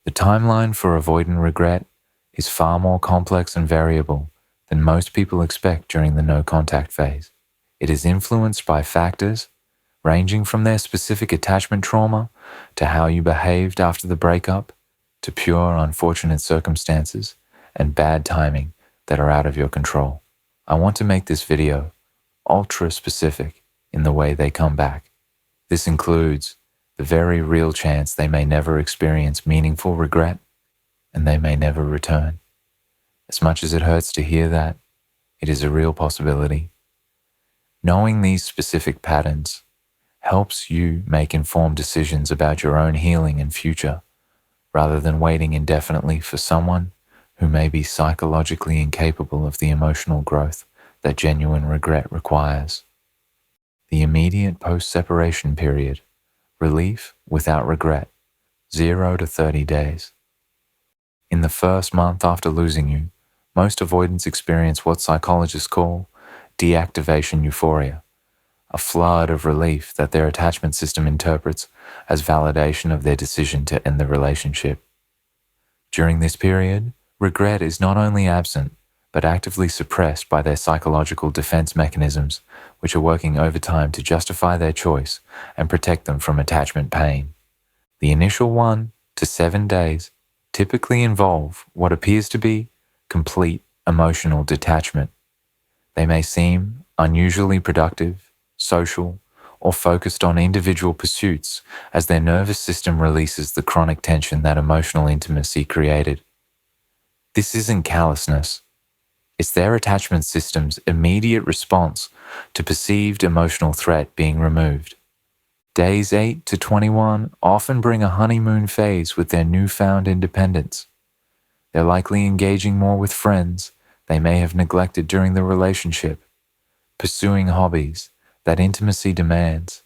The timeline for avoidant regret is far more complex and variable than most people expect during the no-contact phase. It is influenced by factors ranging from their specific attachment trauma to how you behaved after the breakup to pure unfortunate circumstances and bad timing that are out of your control. I want to make this video ultra specific in the way they come back. This includes the very real chance they may never experience meaningful regret and they may never return. As much as it hurts to hear that, it is a real possibility. Knowing these specific patterns helps you make informed decisions about your own healing and future, rather than waiting indefinitely for someone who may be psychologically incapable of the emotional growth that genuine regret requires. The immediate post-separation period, relief without regret, 0 to 30 days. In the first month after losing you, most avoidants experience what psychologists call deactivation euphoria, a flood of relief that their attachment system interprets as validation of their decision to end the relationship. During this period, regret is not only absent, but actively suppressed by their psychological defense mechanisms, which are working overtime to justify their choice and protect them from attachment pain. The initial 1 to 7 days typically involve what appears to be complete emotional detachment. They may seem unusually productive, social, or focused on individual pursuits as their nervous system releases the chronic tension that emotional intimacy created. This isn't callousness. It's their attachment system's immediate response to perceived emotional threat being removed. Days 8 to 21 often bring a honeymoon phase with their newfound independence. They're likely engaging more with friends they may have neglected during the relationship, pursuing hobbies that intimacy demands,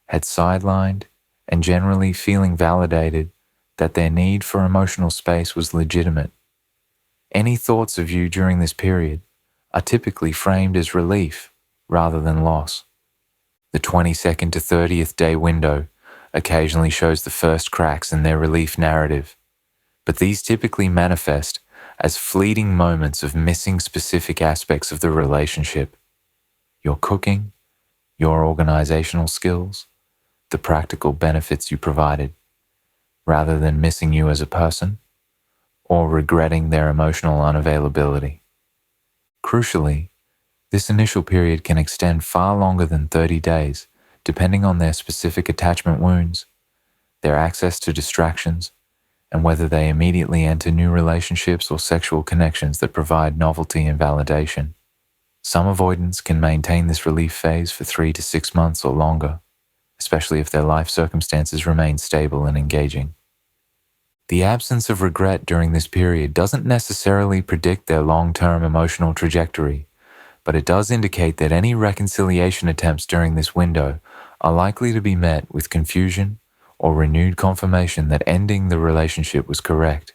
had sidelined, and generally feeling validated that their need for emotional space was legitimate. Any thoughts of you during this period are typically framed as relief rather than loss. The 22nd to 30th day window occasionally shows the first cracks in their relief narrative, but these typically manifest as fleeting moments of missing specific aspects of the relationship. Your cooking, your organizational skills, the practical benefits you provided, rather than missing you as a person or regretting their emotional unavailability. Crucially, this initial period can extend far longer than 30 days, depending on their specific attachment wounds, their access to distractions, and whether they immediately enter new relationships or sexual connections that provide novelty and validation. Some avoidants can maintain this relief phase for 3 to 6 months or longer, especially if their life circumstances remain stable and engaging. The absence of regret during this period doesn't necessarily predict their long-term emotional trajectory, but it does indicate that any reconciliation attempts during this window are likely to be met with confusion or renewed confirmation that ending the relationship was correct.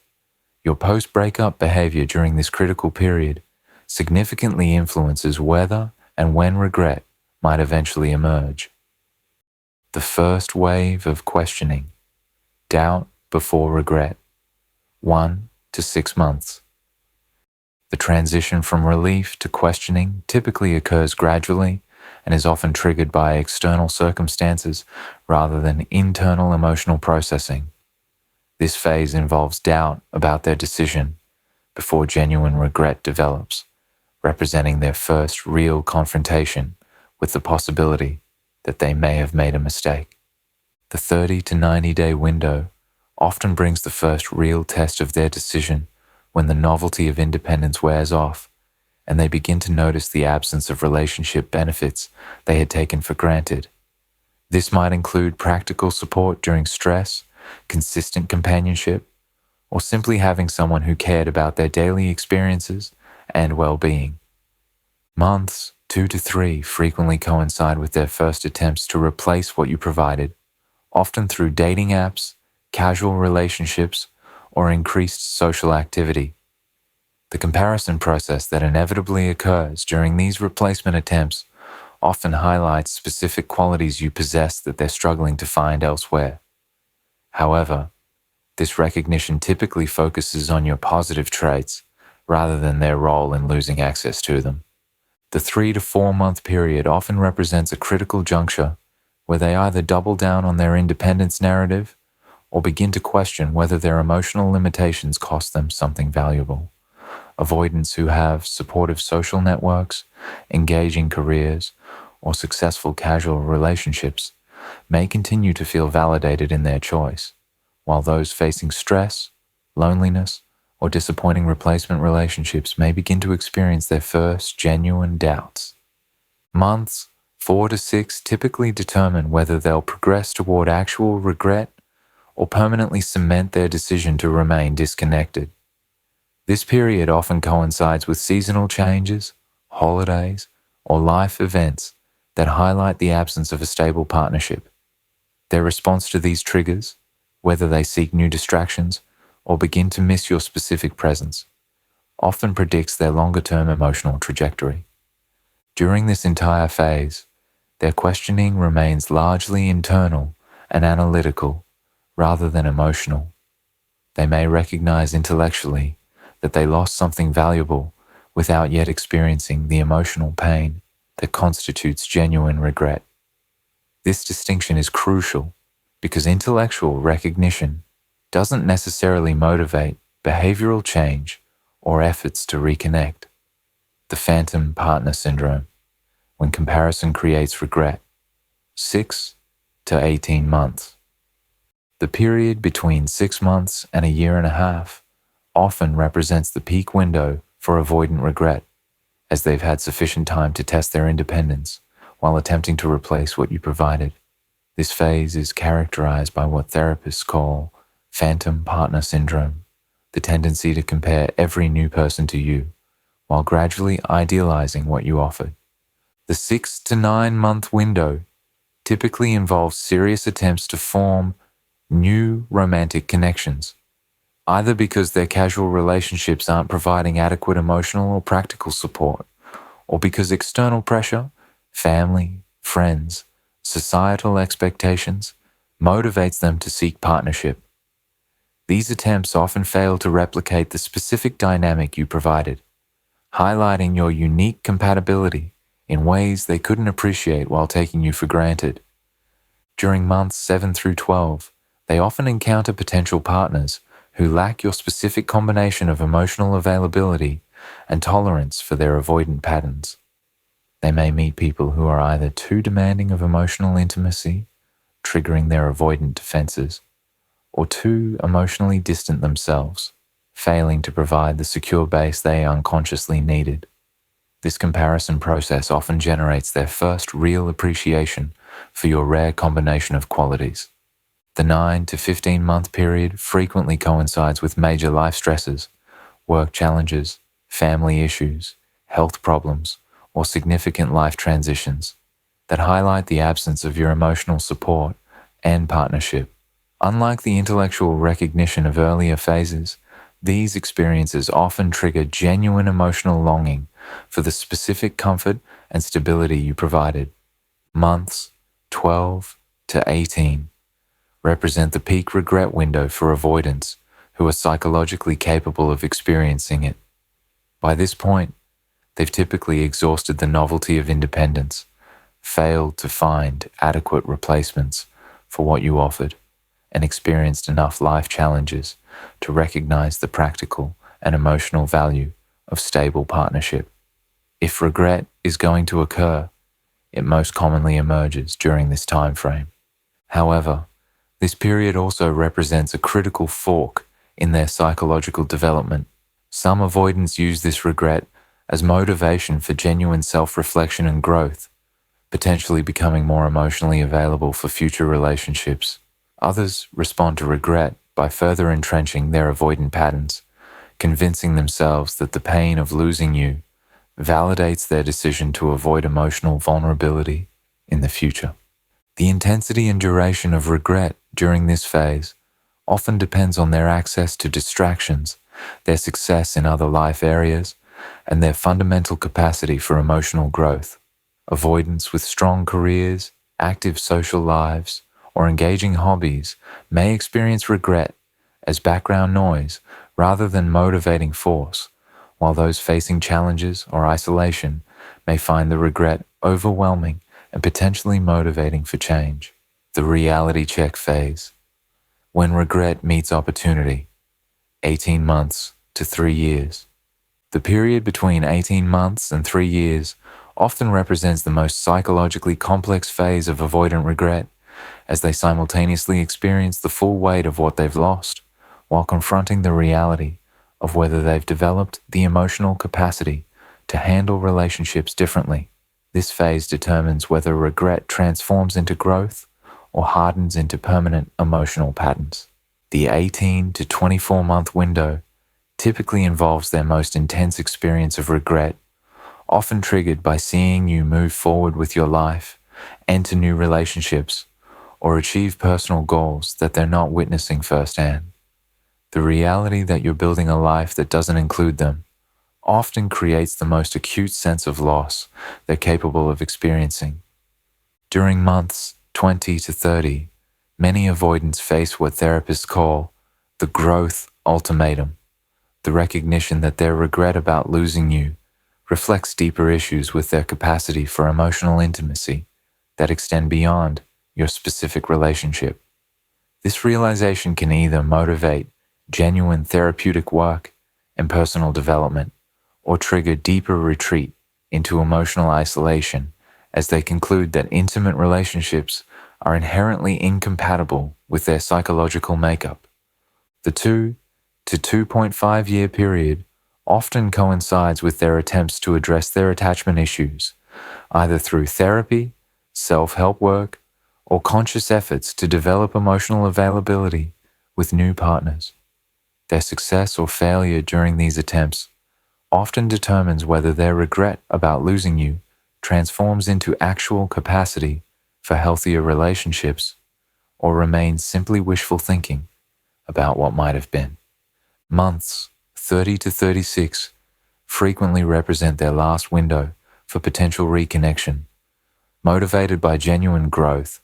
Your post-breakup behavior during this critical period significantly influences whether and when regret might eventually emerge. The first wave of questioning, doubt before regret, 1 to 6 months. The transition from relief to questioning typically occurs gradually and is often triggered by external circumstances rather than internal emotional processing. This phase involves doubt about their decision before genuine regret develops, representing their first real confrontation with the possibility that they may have made a mistake. The 30 to 90 day window often brings the first real test of their decision when the novelty of independence wears off and they begin to notice the absence of relationship benefits they had taken for granted. This might include practical support during stress, consistent companionship, or simply having someone who cared about their daily experiences and well-being. Months 2 to 3 frequently coincide with their first attempts to replace what you provided, often through dating apps, casual relationships, or increased social activity. The comparison process that inevitably occurs during these replacement attempts often highlights specific qualities you possess that they're struggling to find elsewhere. However, This recognition typically focuses on your positive traits rather than their role in losing access to them. The 3 to 4 month period often represents a critical juncture where they either double down on their independence narrative or begin to question whether their emotional limitations cost them something valuable. Avoidants who have supportive social networks, engaging careers, or successful casual relationships may continue to feel validated in their choice, while those facing stress, loneliness, or disappointing replacement relationships may begin to experience their first genuine doubts. Months 4 to 6 typically determine whether they'll progress toward actual regret or permanently cement their decision to remain disconnected. This period often coincides with seasonal changes, holidays, or life events that highlight the absence of a stable partnership. Their response to these triggers, whether they seek new distractions or begin to miss your specific presence, often predicts their longer-term emotional trajectory. During this entire phase, their questioning remains largely internal and analytical rather than emotional. They may recognize intellectually that they lost something valuable without yet experiencing the emotional pain that constitutes genuine regret. This distinction is crucial because intellectual recognition doesn't necessarily motivate behavioral change or efforts to reconnect. The phantom partner syndrome, when comparison creates regret, 6 to 18 months. The period between 6 months and a year and a half often represents the peak window for avoidant regret, as they've had sufficient time to test their independence while attempting to replace what you provided. This phase is characterized by what therapists call phantom partner syndrome, the tendency to compare every new person to you, while gradually idealizing what you offered. The 6 to 9 month window typically involves serious attempts to form new romantic connections, either because their casual relationships aren't providing adequate emotional or practical support, or because external pressure, family, friends, societal expectations, motivates them to seek partnership. These attempts often fail to replicate the specific dynamic you provided, highlighting your unique compatibility in ways they couldn't appreciate while taking you for granted. During months 7 through 12, they often encounter potential partners who lack your specific combination of emotional availability and tolerance for their avoidant patterns. They may meet people who are either too demanding of emotional intimacy, triggering their avoidant defenses, or too emotionally distant themselves, failing to provide the secure base they unconsciously needed. This comparison process often generates their first real appreciation for your rare combination of qualities. The 9 to 15 month period frequently coincides with major life stresses, work challenges, family issues, health problems, or significant life transitions that highlight the absence of your emotional support and partnership. Unlike the intellectual recognition of earlier phases, these experiences often trigger genuine emotional longing for the specific comfort and stability you provided. Months 12 to 18 represent the peak regret window for avoidants who are psychologically capable of experiencing it. By this point, they've typically exhausted the novelty of independence, failed to find adequate replacements for what you offered, and experienced enough life challenges to recognize the practical and emotional value of stable partnership. If regret is going to occur, it most commonly emerges during this time frame. However, this period also represents a critical fork in their psychological development. Some avoidants use this regret as motivation for genuine self-reflection and growth, potentially becoming more emotionally available for future relationships. Others respond to regret by further entrenching their avoidant patterns, convincing themselves that the pain of losing you validates their decision to avoid emotional vulnerability in the future. The intensity and duration of regret during this phase often depends on their access to distractions, their success in other life areas, and their fundamental capacity for emotional growth. Avoidants with strong careers, active social lives, or engaging hobbies may experience regret as background noise rather than motivating force, while those facing challenges or isolation may find the regret overwhelming and potentially motivating for change. The reality check phase. When regret meets opportunity, 18 months to 3 years. The period between 18 months and 3 years often represents the most psychologically complex phase of avoidant regret, as they simultaneously experience the full weight of what they've lost, while confronting the reality of whether they've developed the emotional capacity to handle relationships differently. This phase determines whether regret transforms into growth or hardens into permanent emotional patterns. The 18 to 24-month window typically involves their most intense experience of regret, often triggered by seeing you move forward with your life, enter new relationships, or achieve personal goals that they're not witnessing firsthand. The reality that you're building a life that doesn't include them often creates the most acute sense of loss they're capable of experiencing. During months 20 to 30, many avoidants face what therapists call the growth ultimatum, the recognition that their regret about losing you reflects deeper issues with their capacity for emotional intimacy that extend beyond your specific relationship. This realization can either motivate genuine therapeutic work and personal development, or trigger deeper retreat into emotional isolation as they conclude that intimate relationships are inherently incompatible with their psychological makeup. The 2 to 2.5 year period often coincides with their attempts to address their attachment issues, either through therapy, self-help work, or conscious efforts to develop emotional availability with new partners. Their success or failure during these attempts often determines whether their regret about losing you transforms into actual capacity for healthier relationships or remains simply wishful thinking about what might have been. Months 30 to 36 frequently represent their last window for potential reconnection, motivated by genuine growth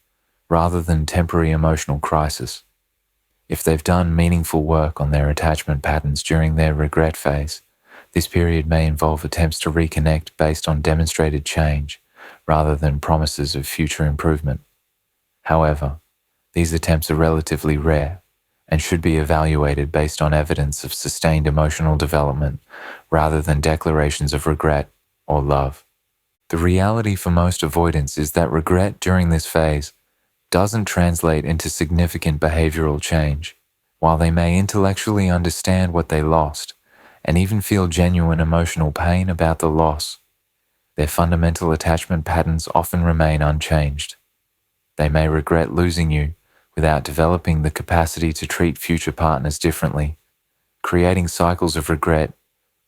rather than temporary emotional crisis. If they've done meaningful work on their attachment patterns during their regret phase, this period may involve attempts to reconnect based on demonstrated change rather than promises of future improvement. However, these attempts are relatively rare and should be evaluated based on evidence of sustained emotional development rather than declarations of regret or love. The reality for most avoidants is that regret during this phase doesn't translate into significant behavioral change. While they may intellectually understand what they lost and even feel genuine emotional pain about the loss, their fundamental attachment patterns often remain unchanged. They may regret losing you without developing the capacity to treat future partners differently, creating cycles of regret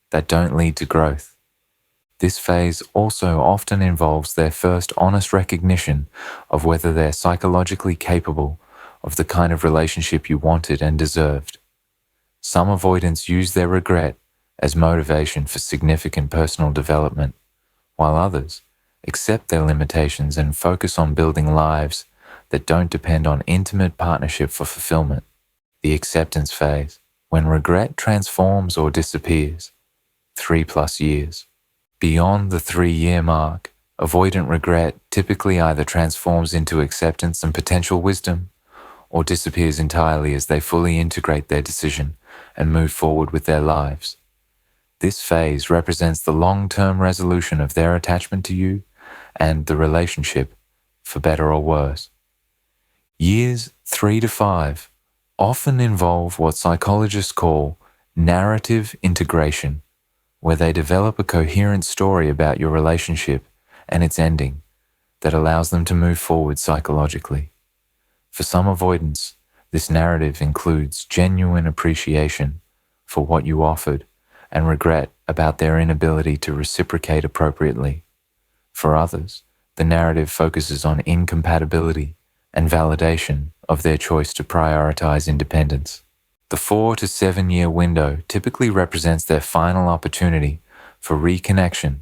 that don't lead to growth. This phase also often involves their first honest recognition of whether they're psychologically capable of the kind of relationship you wanted and deserved. Some avoidants use their regret as motivation for significant personal development, while others accept their limitations and focus on building lives that don't depend on intimate partnership for fulfillment. The acceptance phase, when regret transforms or disappears, 3+ years. Beyond the 3-year mark, avoidant regret typically either transforms into acceptance and potential wisdom, or disappears entirely as they fully integrate their decision and move forward with their lives. This phase represents the long-term resolution of their attachment to you and the relationship, for better or worse. Years 3 to 5 often involve what psychologists call narrative integration, where they develop a coherent story about your relationship and its ending that allows them to move forward psychologically. For some avoidants, this narrative includes genuine appreciation for what you offered and regret about their inability to reciprocate appropriately. For others, the narrative focuses on incompatibility and validation of their choice to prioritize independence. The 4 to 7 year window typically represents their final opportunity for reconnection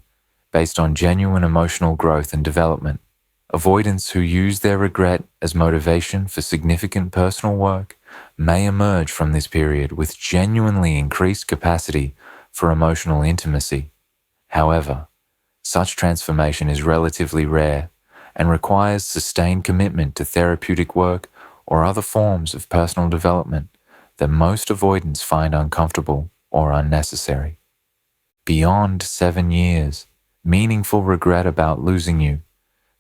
based on genuine emotional growth and development. Avoidants who use their regret as motivation for significant personal work may emerge from this period with genuinely increased capacity for emotional intimacy. However, such transformation is relatively rare and requires sustained commitment to therapeutic work or other forms of personal development that most avoidants find uncomfortable or unnecessary. Beyond 7 years, meaningful regret about losing you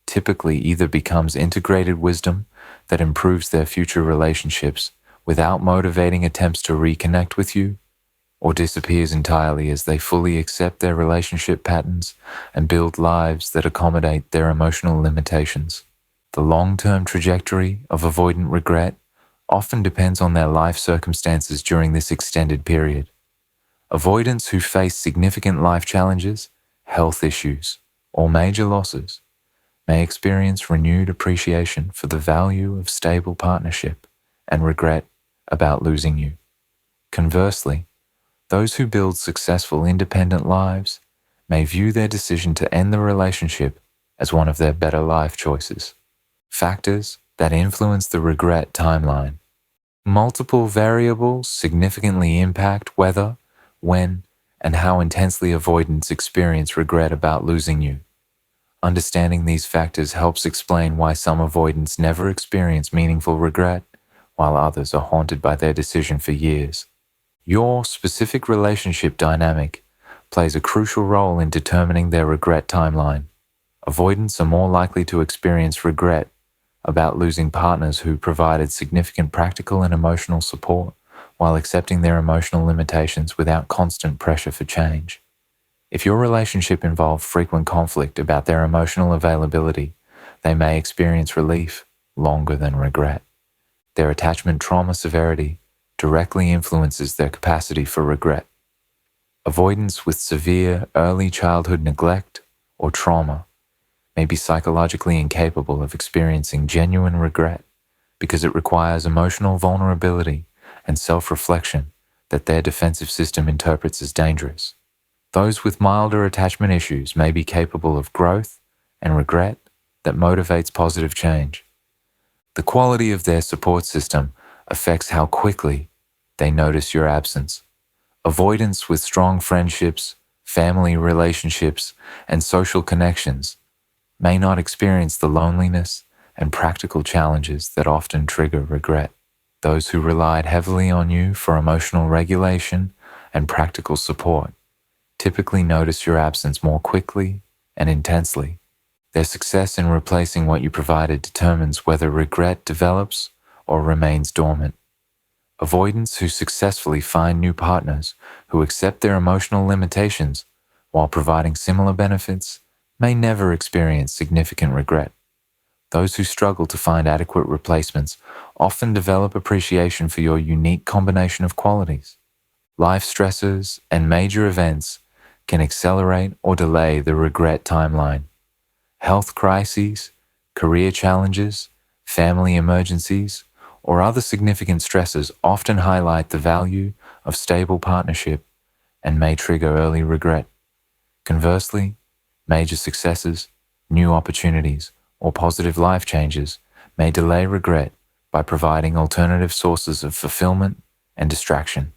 typically either becomes integrated wisdom that improves their future relationships without motivating attempts to reconnect with you, or disappears entirely as they fully accept their relationship patterns and build lives that accommodate their emotional limitations. The long-term trajectory of avoidant regret often depends on their life circumstances during this extended period. Avoidants who face significant life challenges, health issues, or major losses may experience renewed appreciation for the value of stable partnership and regret about losing you. Conversely, those who build successful independent lives may view their decision to end the relationship as one of their better life choices. Factors that influence the regret timeline. Multiple variables significantly impact whether, when, and how intensely avoidants experience regret about losing you. Understanding these factors helps explain why some avoidants never experience meaningful regret, while others are haunted by their decision for years. Your specific relationship dynamic plays a crucial role in determining their regret timeline. Avoidants are more likely to experience regret about losing partners who provided significant practical and emotional support while accepting their emotional limitations without constant pressure for change. If your relationship involved frequent conflict about their emotional availability, they may experience relief longer than regret. Their attachment trauma severity directly influences their capacity for regret. Avoidants with severe early childhood neglect or trauma may be psychologically incapable of experiencing genuine regret because it requires emotional vulnerability and self-reflection that their defensive system interprets as dangerous. Those with milder attachment issues may be capable of growth and regret that motivates positive change. The quality of their support system affects how quickly they notice your absence. Avoidants with strong friendships, family relationships, and social connections may not experience the loneliness and practical challenges that often trigger regret. Those who relied heavily on you for emotional regulation and practical support typically notice your absence more quickly and intensely. Their success in replacing what you provided determines whether regret develops or remains dormant. Avoidants who successfully find new partners who accept their emotional limitations while providing similar benefits may never experience significant regret. Those who struggle to find adequate replacements often develop appreciation for your unique combination of qualities. Life stressors and major events can accelerate or delay the regret timeline. Health crises, career challenges, family emergencies, or other significant stresses often highlight the value of stable partnership and may trigger early regret. Conversely, major successes, new opportunities, or positive life changes may delay regret by providing alternative sources of fulfillment and distraction.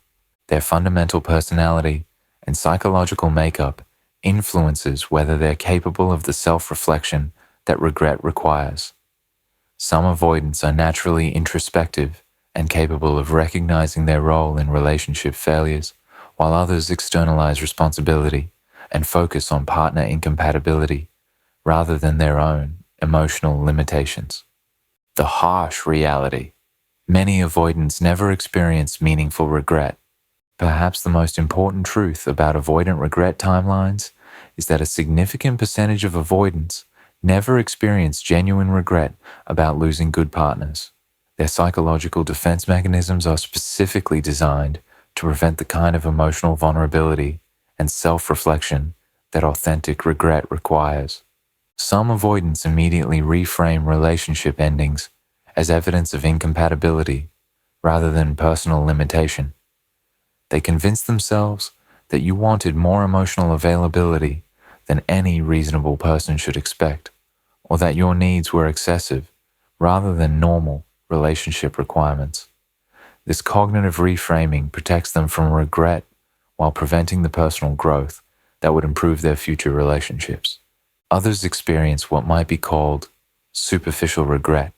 Their fundamental personality and psychological makeup influences whether they're capable of the self-reflection that regret requires. Some avoidants are naturally introspective and capable of recognizing their role in relationship failures, while others externalize responsibility and focus on partner incompatibility rather than their own emotional limitations. The harsh reality. Many avoidants never experience meaningful regret. Perhaps the most important truth about avoidant regret timelines is that a significant percentage of avoidants never experience genuine regret about losing good partners. Their psychological defense mechanisms are specifically designed to prevent the kind of emotional vulnerability and self-reflection that authentic regret requires. Some avoidants immediately reframe relationship endings as evidence of incompatibility rather than personal limitation. They convince themselves that you wanted more emotional availability than any reasonable person should expect, or that your needs were excessive rather than normal relationship requirements. This cognitive reframing protects them from regret while preventing the personal growth that would improve their future relationships. Others experience what might be called superficial regret,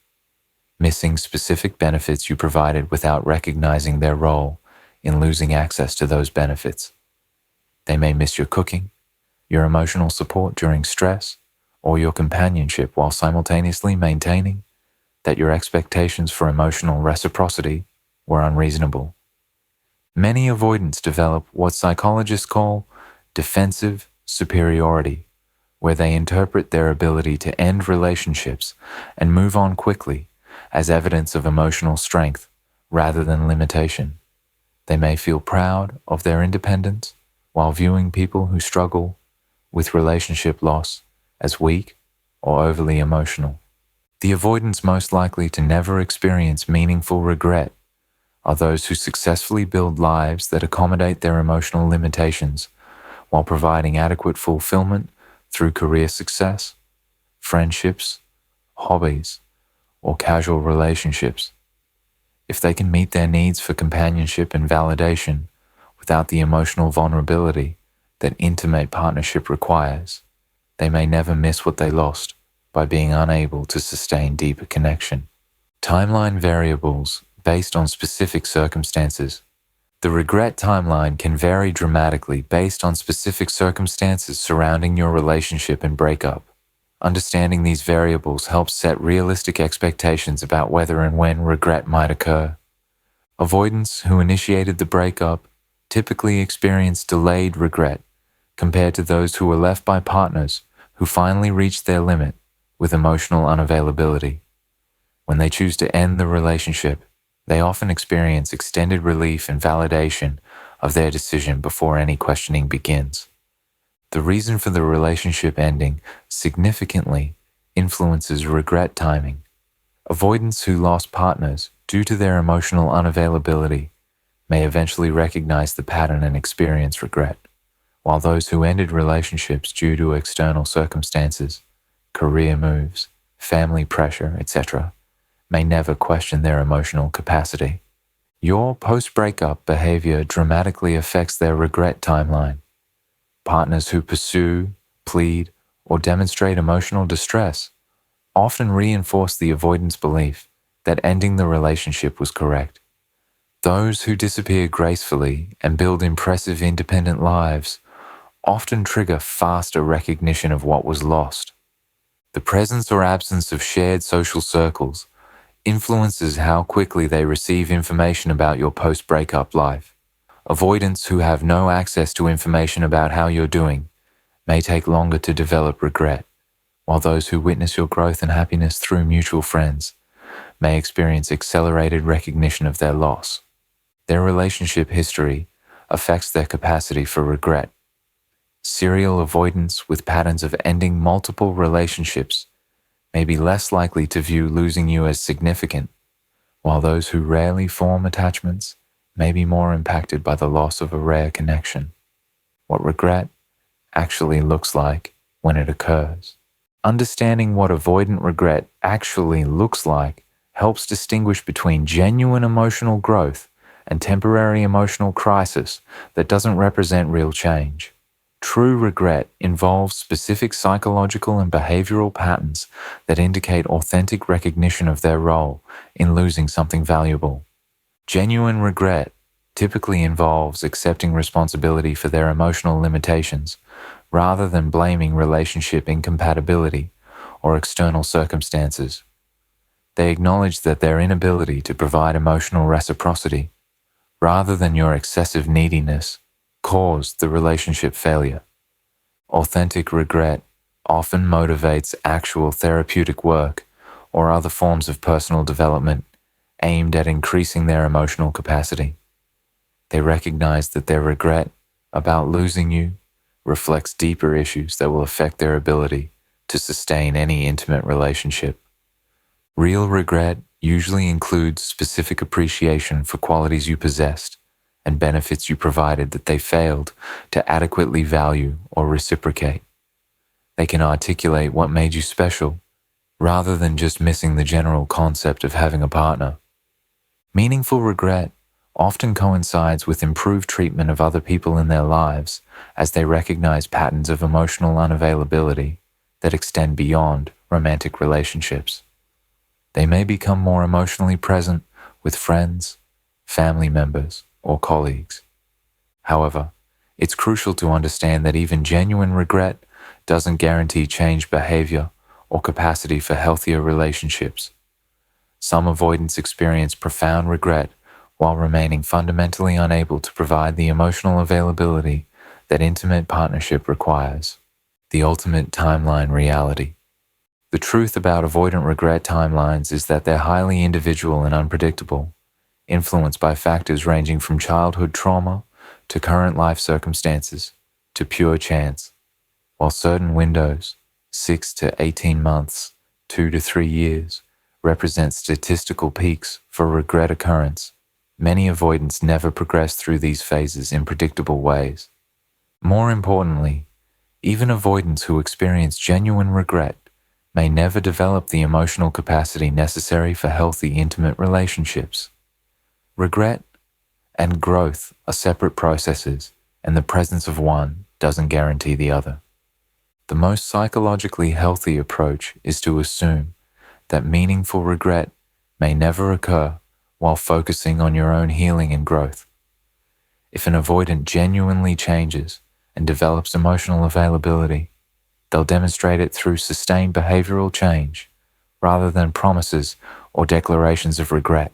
missing specific benefits you provided without recognizing their role in losing access to those benefits. They may miss your cooking, your emotional support during stress, or your companionship while simultaneously maintaining that your expectations for emotional reciprocity were unreasonable. Many avoidants develop what psychologists call defensive superiority, where they interpret their ability to end relationships and move on quickly as evidence of emotional strength rather than limitation. They may feel proud of their independence while viewing people who struggle with relationship loss as weak or overly emotional. The avoidants most likely to never experience meaningful regret are those who successfully build lives that accommodate their emotional limitations while providing adequate fulfillment through career success, friendships, hobbies, or casual relationships. If they can meet their needs for companionship and validation without the emotional vulnerability that intimate partnership requires, they may never miss what they lost by being unable to sustain deeper connection. Timeline variables based on specific circumstances. The regret timeline can vary dramatically based on specific circumstances surrounding your relationship and breakup. Understanding these variables helps set realistic expectations about whether and when regret might occur. Avoidants who initiated the breakup typically experience delayed regret compared to those who were left by partners who finally reached their limit with emotional unavailability. When they choose to end the relationship, they often experience extended relief and validation of their decision before any questioning begins. The reason for the relationship ending significantly influences regret timing. Avoidants who lost partners due to their emotional unavailability may eventually recognize the pattern and experience regret, while those who ended relationships due to external circumstances, career moves, family pressure, etc., may never question their emotional capacity. Your post-breakup behavior dramatically affects their regret timeline. Partners who pursue, plead, or demonstrate emotional distress often reinforce the avoidance belief that ending the relationship was correct. Those who disappear gracefully and build impressive independent lives often trigger faster recognition of what was lost. The presence or absence of shared social circles influences how quickly they receive information about your post-breakup life. Avoidants who have no access to information about how you're doing may take longer to develop regret, while those who witness your growth and happiness through mutual friends may experience accelerated recognition of their loss. Their relationship history affects their capacity for regret. Serial avoidants with patterns of ending multiple relationships may be less likely to view losing you as significant, while those who rarely form attachments may be more impacted by the loss of a rare connection. What regret actually looks like when it occurs. Understanding what avoidant regret actually looks like helps distinguish between genuine emotional growth and temporary emotional crisis that doesn't represent real change. True regret involves specific psychological and behavioral patterns that indicate authentic recognition of their role in losing something valuable. Genuine regret typically involves accepting responsibility for their emotional limitations rather than blaming relationship incompatibility or external circumstances. They acknowledge that their inability to provide emotional reciprocity, rather than your excessive neediness, caused the relationship failure. Authentic regret often motivates actual therapeutic work or other forms of personal development aimed at increasing their emotional capacity. They recognize that their regret about losing you reflects deeper issues that will affect their ability to sustain any intimate relationship. Real regret usually includes specific appreciation for qualities you possessed and benefits you provided that they failed to adequately value or reciprocate. They can articulate what made you special rather than just missing the general concept of having a partner. Meaningful regret often coincides with improved treatment of other people in their lives as they recognize patterns of emotional unavailability that extend beyond romantic relationships. They may become more emotionally present with friends, family members, or colleagues. However, it's crucial to understand that even genuine regret doesn't guarantee changed behavior or capacity for healthier relationships. Some avoidants experience profound regret while remaining fundamentally unable to provide the emotional availability that intimate partnership requires. The ultimate timeline reality. The truth about avoidant regret timelines is that they're highly individual and unpredictable, influenced by factors ranging from childhood trauma to current life circumstances to pure chance. While certain windows, 6 to 18 months, 2 to 3 years, represent statistical peaks for regret occurrence, many avoidants never progress through these phases in predictable ways. More importantly, even avoidants who experience genuine regret may never develop the emotional capacity necessary for healthy, intimate relationships. Regret and growth are separate processes, and the presence of one doesn't guarantee the other. The most psychologically healthy approach is to assume that meaningful regret may never occur while focusing on your own healing and growth. If an avoidant genuinely changes and develops emotional availability, they'll demonstrate it through sustained behavioral change rather than promises or declarations of regret.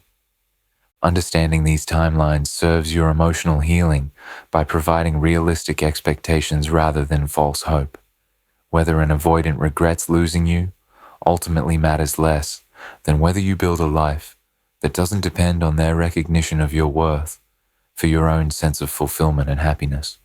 Understanding these timelines serves your emotional healing by providing realistic expectations rather than false hope. Whether an avoidant regrets losing you ultimately matters less than whether you build a life that doesn't depend on their recognition of your worth for your own sense of fulfillment and happiness.